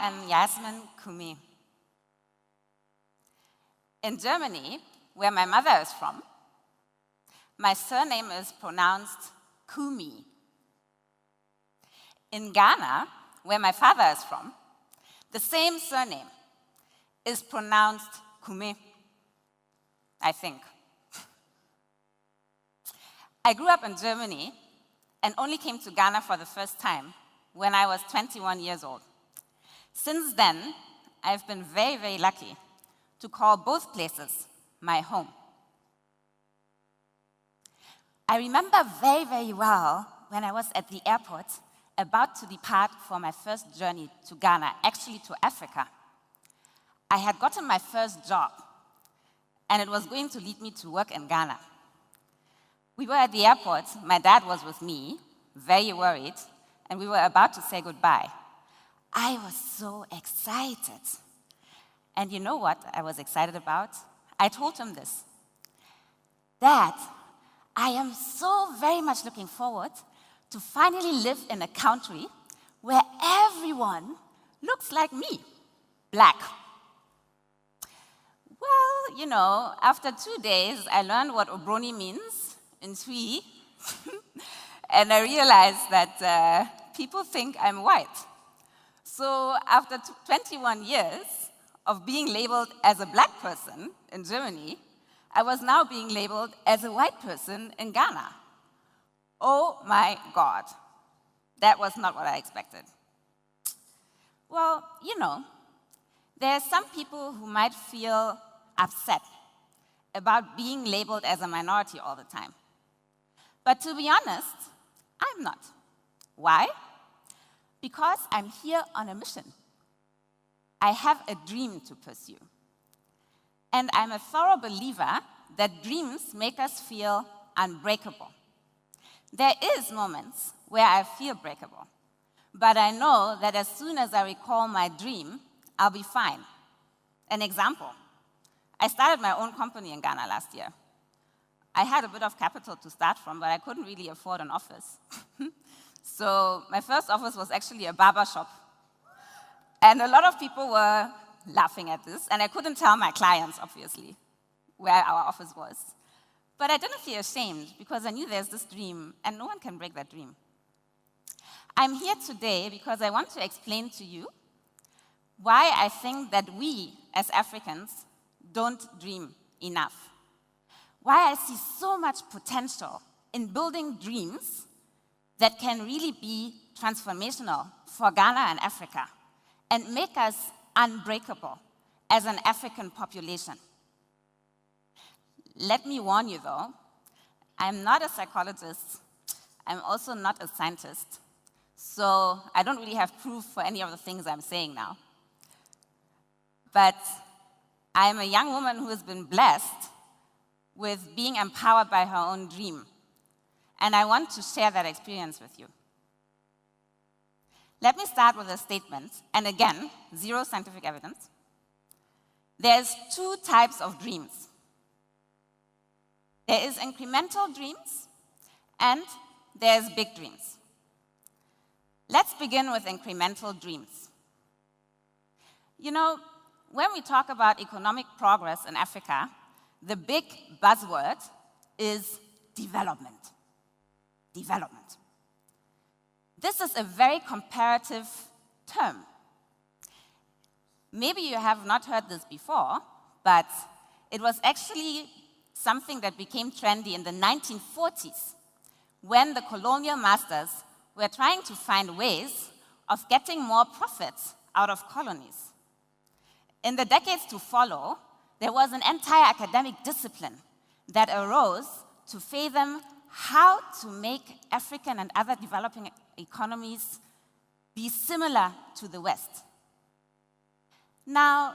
am YASMIN KUMI. In Germany, where my mother is from, my surname is pronounced KUMI. In Ghana, where my father is from, the same surname is pronounced KUMI, I think. I grew up in Germany and only came to Ghana for the first time when I was 21 years old. Since then, I've been very, very lucky to call both places my home. I remember very, very well when I was at the airport about to depart for my first journey to Ghana, actually to Africa. I had gotten my first job, and it was going to lead me to work in Ghana. We were at the airport, my dad was with me, very worried, and we were about to say goodbye. I was so excited. And you know what I was excited about? I told him this. Dad, I am so very much looking forward to finally live in a country where everyone looks like me, black. Well, you know, after 2 days, I learned what Obroni means in Twi, and I realized that people think I'm white. So after 21 years of being labeled as a black person in Germany, I was now being labeled as a white person in Ghana. Oh my God, that was not what I expected. Well, you know, there are some people who might feel upset about being labeled as a minority all the time. But to be honest, I'm not. Why? Because I'm here on a mission. I have a dream to pursue. And I'm a thorough believer that dreams make us feel unbreakable. There is moments where I feel breakable, but I know that as soon as I recall my dream, I'll be fine. An example, I started my own company in Ghana last year. I had a bit of capital to start from, but I couldn't really afford an office. So my first office was actually a barber shop. And a lot of people were laughing at this, and I couldn't tell my clients, obviously, where our office was. But I didn't feel ashamed because I knew there's this dream, and no one can break that dream. I'm here today because I want to explain to you why I think that we, as Africans, don't dream enough. Why I see so much potential in building dreams that can really be transformational for Ghana and Africa and make us unbreakable as an African population. Let me warn you, though, I'm not a psychologist. I'm also not a scientist. So I don't really have proof for any of the things I'm saying now. But I'm a young woman who has been blessed with being empowered by her own dream. And I want to share that experience with you. Let me start with a statement, and again, zero scientific evidence. There's two types of dreams. There is incremental dreams, and there's big dreams. Let's begin with incremental dreams. You know, when we talk about economic progress in Africa, the big buzzword is development. Development. This is a very comparative term. Maybe you have not heard this before, but it was actually something that became trendy in the 1940s when the colonial masters were trying to find ways of getting more profits out of colonies. In the decades to follow, there was an entire academic discipline that arose to fathom how to make African and other developing economies be similar to the West. Now,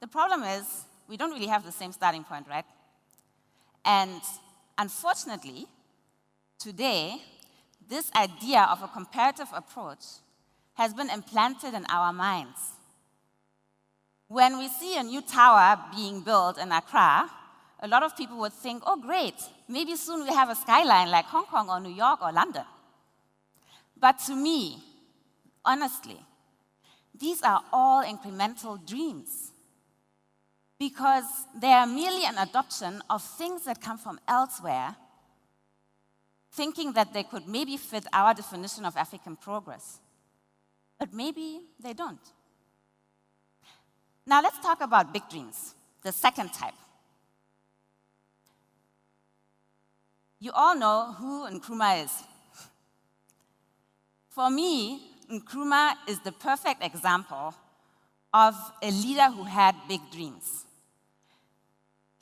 the problem is we don't really have the same starting point, right? And unfortunately, today, this idea of a comparative approach has been implanted in our minds. When we see a new tower being built in Accra, a lot of people would think, oh great, maybe soon we have a skyline like Hong Kong or New York or London. But to me, honestly, these are all incremental dreams because they are merely an adoption of things that come from elsewhere, thinking that they could maybe fit our definition of African progress. But maybe they don't. Now let's talk about big dreams, the second type. You all know who Nkrumah is. For me, Nkrumah is the perfect example of a leader who had big dreams.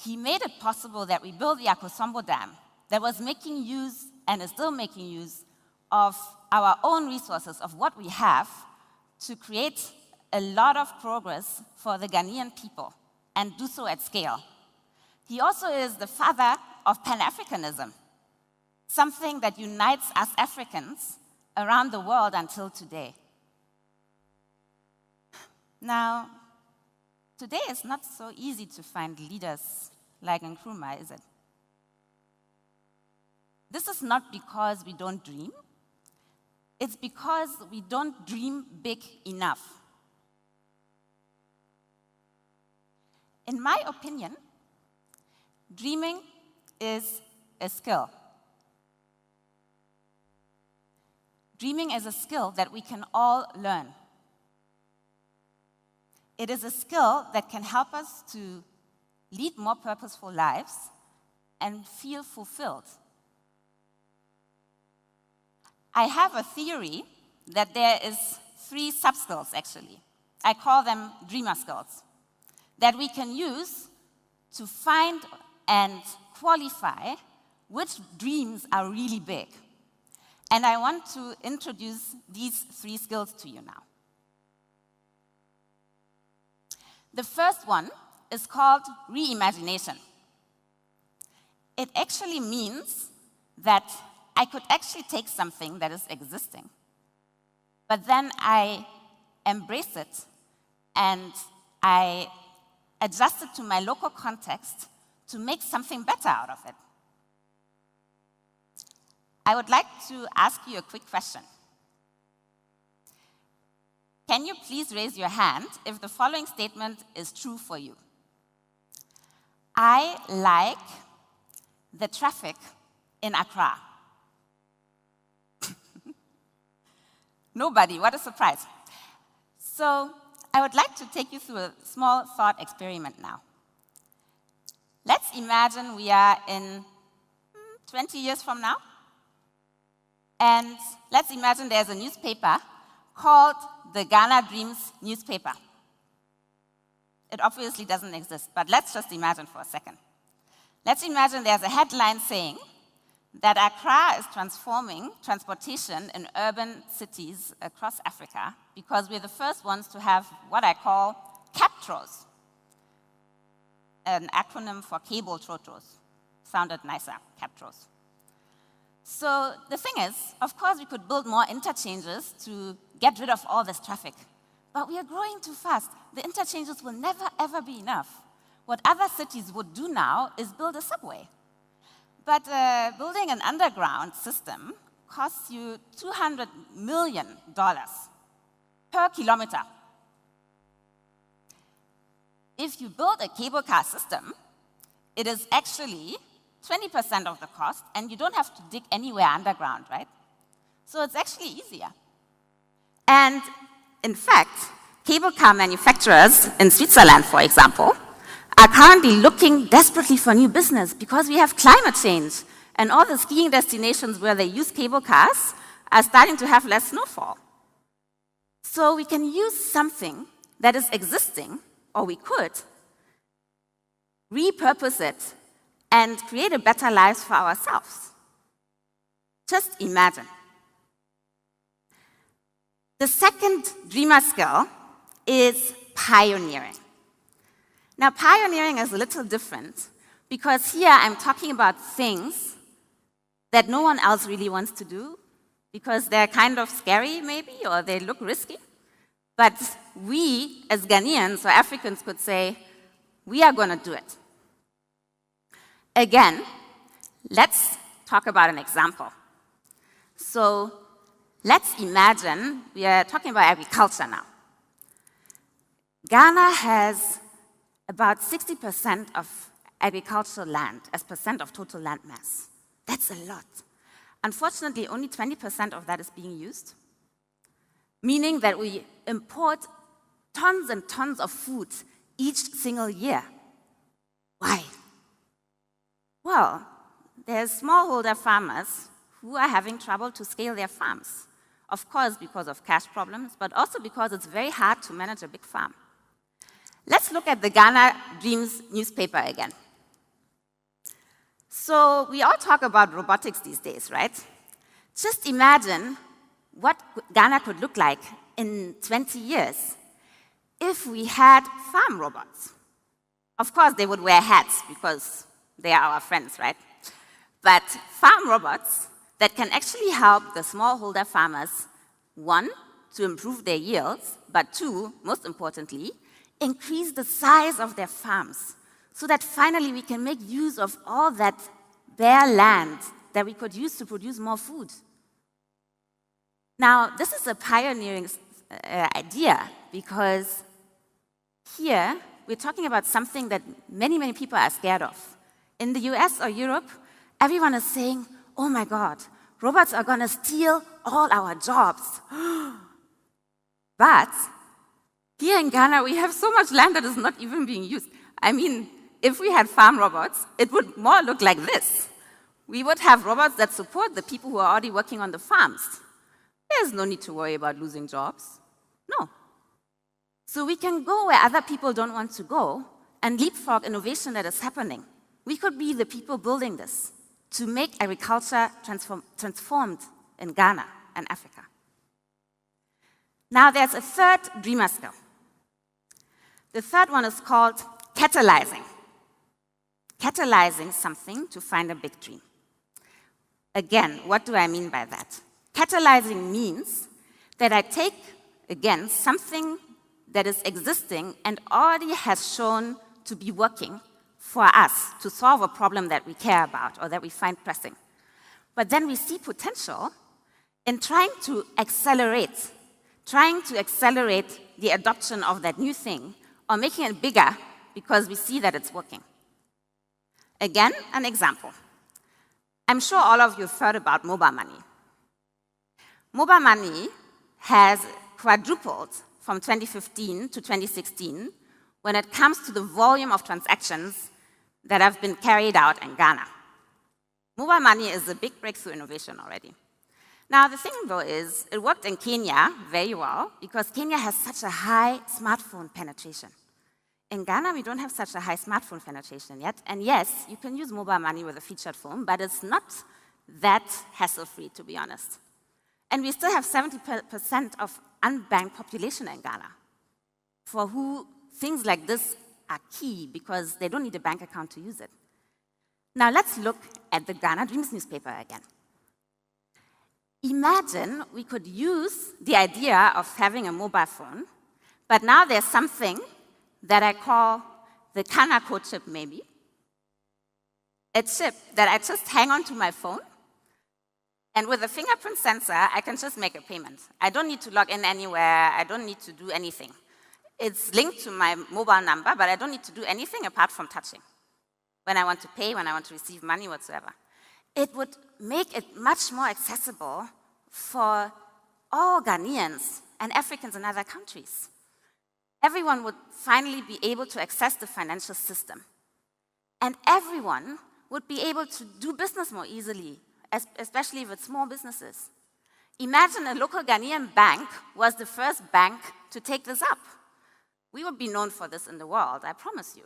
He made it possible that we build the Akosombo Dam that was making use and is still making use of our own resources, of what we have, to create a lot of progress for the Ghanaian people and do so at scale. He also is the father of Pan-Africanism, something that unites us Africans around the world until today. Now, today is not so easy to find leaders like Nkrumah, is it? This is not because we don't dream. It's because we don't dream big enough. In my opinion, dreaming is a skill. Dreaming is a skill that we can all learn. It is a skill that can help us to lead more purposeful lives and feel fulfilled. I have a theory that there is 3 sub-skills, actually. I call them dreamer skills, that we can use to find and qualify which dreams are really big. And I want to introduce these 3 skills to you now. The first one is called reimagination. It actually means that I could actually take something that is existing, but then I embrace it and I adjust it to my local context to make something better out of it. I would like to ask you a quick question. Can you please raise your hand if the following statement is true for you? I like the traffic in Accra. Nobody, what a surprise. So I would like to take you through a small thought experiment now. Let's imagine we are in 20 years from now. And let's imagine there's a newspaper called the Ghana Dreams newspaper. It obviously doesn't exist, but let's just imagine for a second. Let's imagine there's a headline saying that Accra is transforming transportation in urban cities across Africa because we're the first ones to have what I call CAPTROs, an acronym for cable trotros. Sounded nicer, CAPTROs. So the thing is, of course, we could build more interchanges to get rid of all this traffic. But we are growing too fast. The interchanges will never, ever be enough. What other cities would do now is build a subway. But building an underground system costs you $200 million per kilometer. If you build a cable car system, it is actually 20% of the cost, and you don't have to dig anywhere underground, right? So it's actually easier. And in fact, cable car manufacturers in Switzerland, for example, are currently looking desperately for new business because we have climate change, and all the skiing destinations where they use cable cars are starting to have less snowfall. So we can use something that is existing, or we could, repurpose it, and create a better life for ourselves. Just imagine. The second dreamer skill is pioneering. Now, pioneering is a little different because here I'm talking about things that no one else really wants to do because they're kind of scary, maybe, or they look risky. But we, as Ghanaians or Africans, could say, we are going to do it. Again, let's talk about an example. So let's imagine we are talking about agriculture now. Ghana has about 60% of agricultural land as percent of total land mass. That's a lot. Unfortunately, only 20% of that is being used, meaning that we import tons and tons of food each single year. Why? Well, there's smallholder farmers who are having trouble to scale their farms. Of course, because of cash problems, but also because it's very hard to manage a big farm. Let's look at the Ghana Dreams newspaper again. So we all talk about robotics these days, right? Just imagine what Ghana could look like in 20 years if we had farm robots. Of course, they would wear hats because they are our friends, right? But farm robots that can actually help the smallholder farmers, one, to improve their yields, but two, most importantly, increase the size of their farms so that finally we can make use of all that bare land that we could use to produce more food. Now, this is a pioneering idea because here we're talking about something that many, many people are scared of. In the US or Europe, everyone is saying, oh my God, robots are going to steal all our jobs. But here in Ghana, we have so much land that is not even being used. I mean, if we had farm robots, it would more look like this. We would have robots that support the people who are already working on the farms. There's no need to worry about losing jobs. No. So we can go where other people don't want to go and leapfrog innovation that is happening. We could be the people building this to make agriculture transformed in Ghana and Africa. Now there's a third dreamer skill. The third one is called catalyzing. Catalyzing something to find a big dream. Again, what do I mean by that? Catalyzing means that I take, again, something that is existing and already has shown to be working for us to solve a problem that we care about or that we find pressing. But then we see potential in trying to accelerate the adoption of that new thing or making it bigger because we see that it's working. Again, an example. I'm sure all of you have heard about mobile money. Mobile money has quadrupled from 2015 to 2016 when it comes to the volume of transactions that have been carried out in Ghana. Mobile money is a big breakthrough innovation already. Now, the thing, though, is it worked in Kenya very well because Kenya has such a high smartphone penetration. In Ghana, we don't have such a high smartphone penetration yet. And yes, you can use mobile money with a featured phone, but it's not that hassle-free, to be honest. And we still have 70% of unbanked population in Ghana, for who things like this are key because they don't need a bank account to use it. Now let's look at the Ghana Dreams newspaper again. Imagine we could use the idea of having a mobile phone, but now there's something that I call the Kanako chip, maybe. A chip that I just hang onto my phone, and with a fingerprint sensor, I can just make a payment. I don't need to log in anywhere. I don't need to do anything. It's linked to my mobile number, but I don't need to do anything apart from touching. When I want to pay, when I want to receive money, whatsoever. It would make it much more accessible for all Ghanaians and Africans in other countries. Everyone would finally be able to access the financial system. And everyone would be able to do business more easily, especially with small businesses. Imagine a local Ghanaian bank was the first bank to take this up. We would be known for this in the world, I promise you.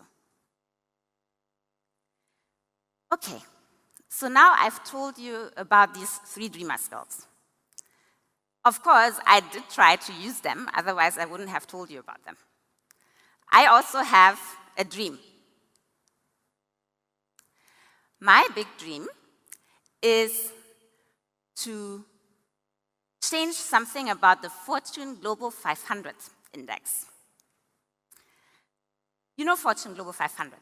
Okay, so now I've told you about these 3 dreamer skills. Of course, I did try to use them, otherwise I wouldn't have told you about them. I also have a dream. My big dream is to change something about the Fortune Global 500 index. You know Fortune Global 500?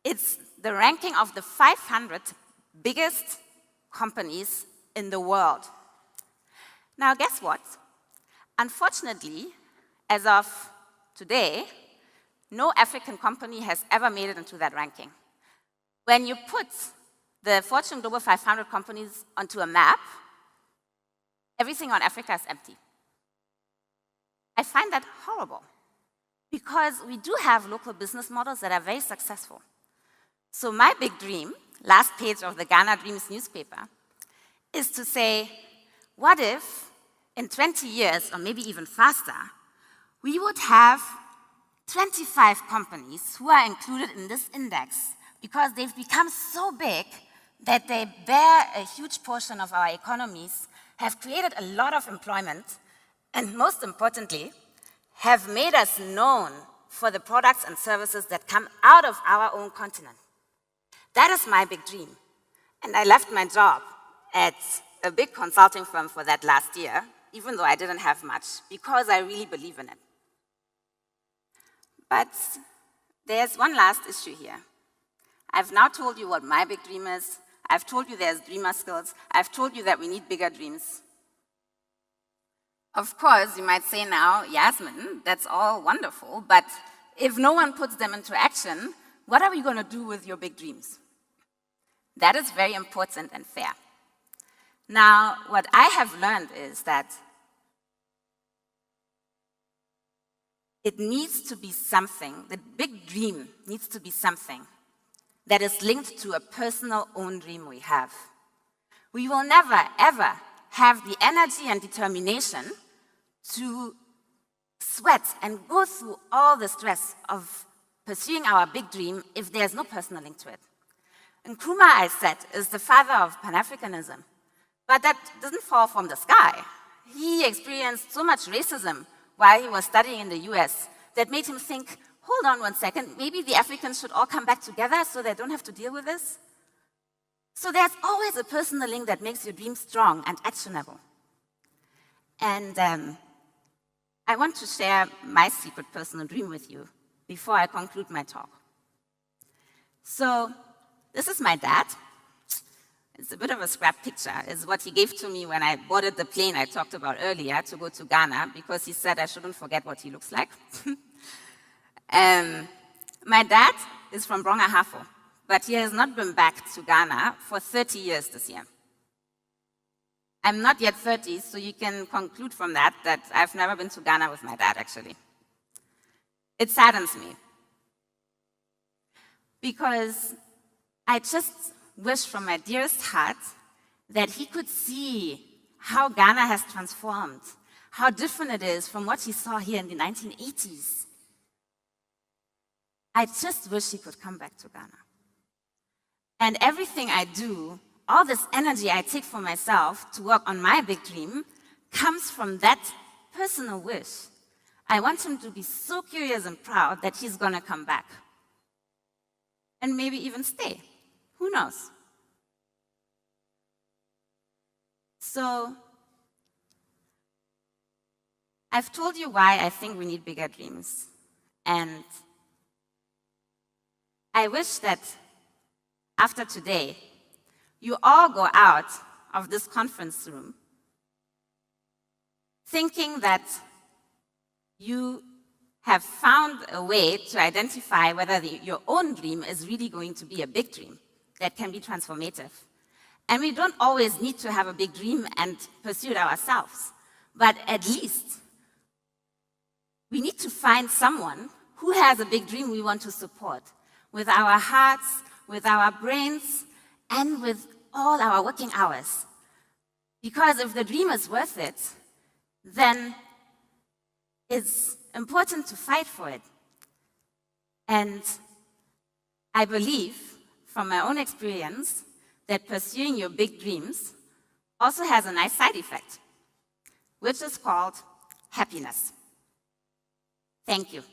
It's the ranking of the 500 biggest companies in the world. Now, guess what? Unfortunately, as of Today, no African company has ever made it into that ranking. When you put the Fortune Global 500 companies onto a map, everything on Africa is empty. I find that horrible because we do have local business models that are very successful. So my big dream, last page of the Ghana Dreams newspaper, is to say, what if in 20 years, or maybe even faster, we would have 25 companies who are included in this index because they've become so big that they bear a huge portion of our economies, have created a lot of employment, and most importantly, have made us known for the products and services that come out of our own continent. That is my big dream. And I left my job at a big consulting firm for that last year, even though I didn't have much, because I really believe in it. But there's one last issue here. I've now told you what my big dream is. I've told you there's dreamer skills. I've told you that we need bigger dreams. Of course, you might say now, Yasmin, that's all wonderful, but if no one puts them into action, what are we going to do with your big dreams? That is very important and fair. Now, what I have learned is that it needs to be something, the big dream needs to be something that is linked to a personal own dream we have. We will never, ever have the energy and determination to sweat and go through all the stress of pursuing our big dream if there's no personal link to it. Nkrumah, I said, is the father of Pan-Africanism, but that doesn't fall from the sky. He experienced so much racism while he was studying in the US that made him think, hold on one second, maybe the Africans should all come back together so they don't have to deal with this? So there's always a personal link that makes your dream strong and actionable. And I want to share my secret personal dream with you before I conclude my talk. So this is my dad. It's a bit of a scrap picture. It's what he gave to me when I boarded the plane I talked about earlier to go to Ghana, because he said I shouldn't forget what he looks like. My dad is from Brongahafo, but he has not been back to Ghana for 30 years this year. I'm not yet 30, so you can conclude from that I've never been to Ghana with my dad, actually. It saddens me, because I just wish from my dearest heart that he could see how Ghana has transformed, how different it is from what he saw here in the 1980s. I just wish he could come back to Ghana. And everything I do, all this energy I take for myself to work on my big dream, comes from that personal wish. I want him to be so curious and proud that he's going to come back. And maybe even stay. Who knows? So, I've told you why I think we need bigger dreams. And I wish that after today, you all go out of this conference room thinking that you have found a way to identify whether your own dream is really going to be a big dream that can be transformative. And we don't always need to have a big dream and pursue it ourselves, but at least we need to find someone who has a big dream we want to support with our hearts, with our brains, and with all our working hours. Because if the dream is worth it, then it's important to fight for it. And I believe, from my own experience, that pursuing your big dreams also has a nice side effect, which is called happiness. Thank you.